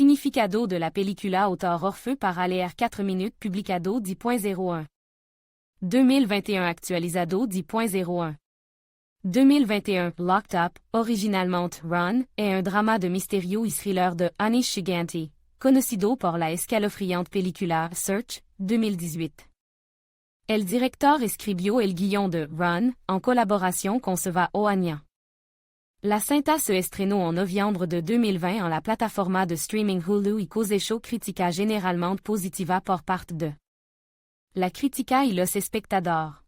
Significado de la película Autor Orfeu para leer 4 minutes publicado 10.01. 2021 actualizado 10.01. 2021 Locked Up, originalement Run, est un drama de misterio y thriller de Anish Gigante, conocido por la escalofriante película Search, 2018. El director escribió el guion de Run, en collaboration con Seva Oania. La cinta se estrenó en novembre de 2020 en la plataforma de streaming Hulu y causó crítica generalmente positiva por parte de la crítica y los espectadores.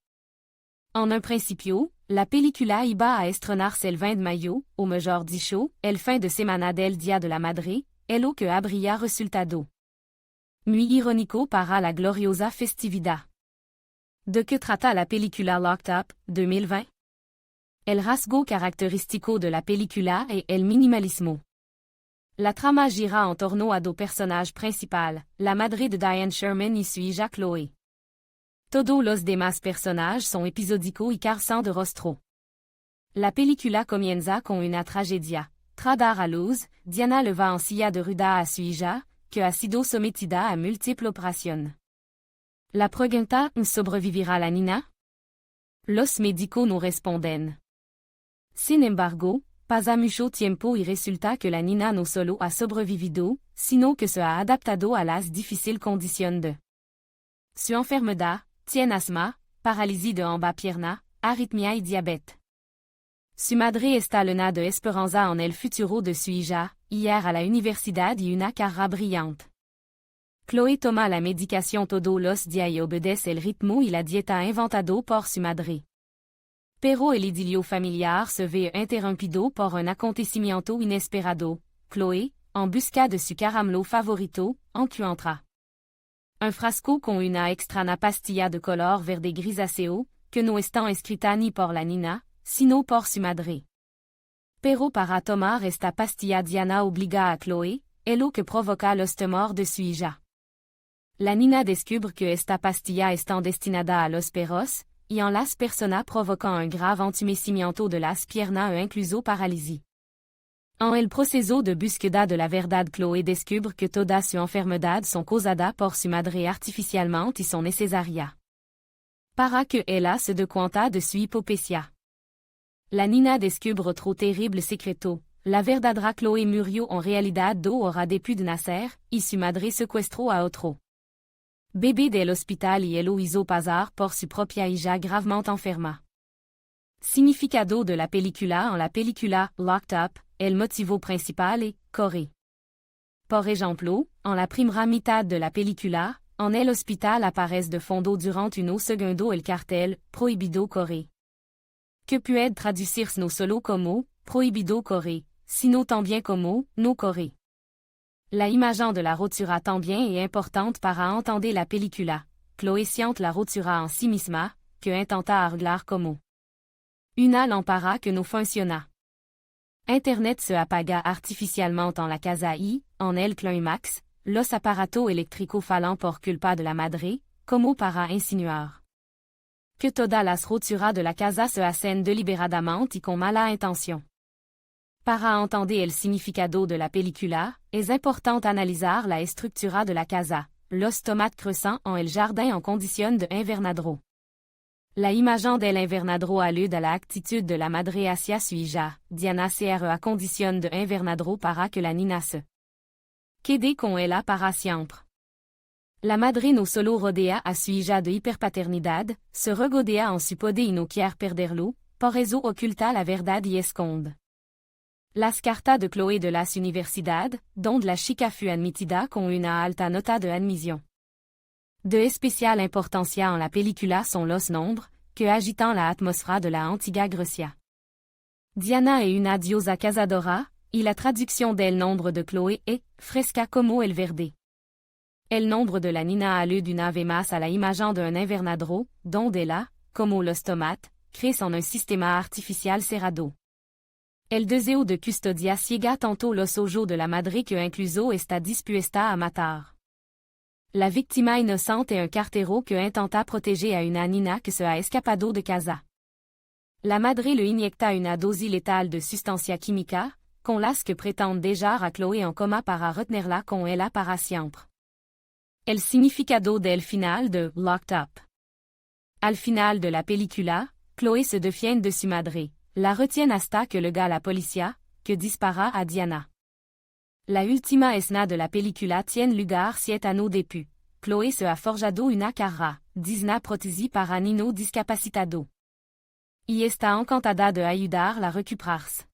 En un principio, la película iba a estrenarse el 20 de mayo, o mejor dicho, el fin de semana del Día de la Madre, lo que habría resultado muy irónico para la gloriosa festividad. ¿De qué trata la película Locked Up, 2020? El rasgo característico de la película es el minimalismo. La trama gira en torno a dos personajes principales, la madre de Diane Sherman y su hija Chloe. Todos los demás personajes son episódicos y carecen de rostro. La película comienza con una tragedia. Tras dar a luz, Diana le va en silla de ruedas a su hija, que ha sido sometida a múltiples operaciones. La pregunta, ¿sobrevivirá la niña? Los médicos no responden. Sin embargo, pas a mucho tiempo y resulta que la niña no solo ha sobrevivido, sino que se ha adaptado a las difíciles condiciones de su enfermedad, tiene asma, parálisis de ambas piernas, arritmia y diabete. Su madre está llena de esperanza en el futuro de su hija, hier a la universidad y una carrera brillante. Chloe toma la medicación todos los días y obedece el ritmo y la dieta inventado por su madre. Pero el idilio familiar se ve interrumpido por un acontecimiento inesperado. Chloe, en busca de su caramelo favorito, encuentra un frasco con una extraña pastilla de color verde grisáceo, que no está escrita ni por la niña, sino por su madre. Pero para tomar esta pastilla Diana obliga a Chloe, lo que provoca los temores de su hija. La niña descubre que esta pastilla está destinada a los perros, y en las personas provoquant un grave entumecimiento de las piernas e incluso parálisis. En el proceso de búsqueda de la verdad Chloe descubre que toda su enfermedad son causada por su madre artificialmente y son necesarias para que ella se dé cuenta de su hipopesia. La niña descubre otro terrible secreto. La verdadera Chloe murió en realidad 2 horas después de nacer, y su madre secuestró a otro bebé del hospital y lo hizo pasar por su propia hija gravement enferma. Significado de la película en la película Locked Up, el motivo principal es correr. Por ejemplo, en la primera mitad de la película, en el hospital aparece de fondo durante unos segundos el cartel Prohibido correr. Que puede traducirse no solo como Prohibido correr, sino también como No correr. La imagen de la rotura también es importante para entender la película. Chloe siente la rotura en sí misma, que intenta arreglar como una lámpara que no funciona. Internet se apaga artificialmente en la casa y, en el clímax, los aparatos eléctricos fallan por culpa de la madre, como para insinuar que todas las roturas de la casa se hacen deliberadamente y con mala intención. Para entender el significado de la película, es importante analizar la estructura de la casa, los tomates creciendo en el jardín en condición de invernadero. La imagen del invernadero alude a la actitud de la madre hacia su hija, Diana cre a condición de invernadero para que la niña se quede con ella para siempre. La madre no solo rodea a su hija de hiperpaternidad, se regodea en su poder y no quiere perderlo, por eso oculta la verdad y esconde las cartas de Chloe de las universidad, donde la chica fue admitida con una alta nota de admisión. De especial importancia en la película son los nombres, que agitan la atmósfera de la antigua Grecia. Diana es una diosa cazadora, y la traducción del nombre de Chloe es fresca como el verde. El nombre de la niña alude una vez más a la imagen de un invernadero, donde ella, como los tomates, crece en un sistema artificial cerrado. El deseo de custodia ciega tanto los ojos de la madre que incluso está dispuesta a matar. La víctima inocente es un cartero que intenta proteger a una niña que se ha escapado de casa. La madre le inyecta una dosis létale de sustancia química, con las que pretende déjà a Chloé en coma para retenerla con ella para siempre. El significado del final de Locked Up. Al final de la película, Chloé se defiende de su madre, la retiene hasta que le gars la policía, que dispara a Diana. La última escena de la película tiene lugar 7 años después. Chloé se ha forjado una carrera, digna protégida para niño discapacitado. Y está encantada de ayudarla a recuperarse.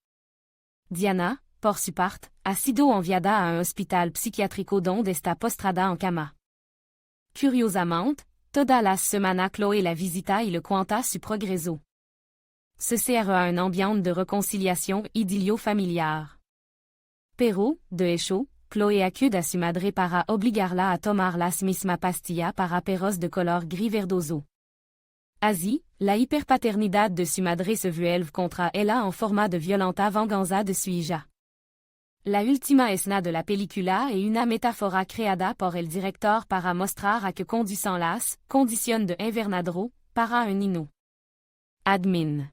Diana, por su parte, ha sido enviada a un hospital psiquiátrico donde está postrada en cama. Curiosamente, todas las semanas Chloé la visita y le cuenta su progreso. Se crea un ambiente de reconciliación idilio familiar. Pero, de hecho, Chloé acude a su madre para obligarla a tomar las misma pastilla para perros de color gris verdoso. Así, la hiperpaternidad de su madre se vuelve contra ella en forma de violenta venganza de su hija. La última escena de la película es una metáfora creada por el director para mostrar a que conducen las condiciones de invernadero para un niño. Admin.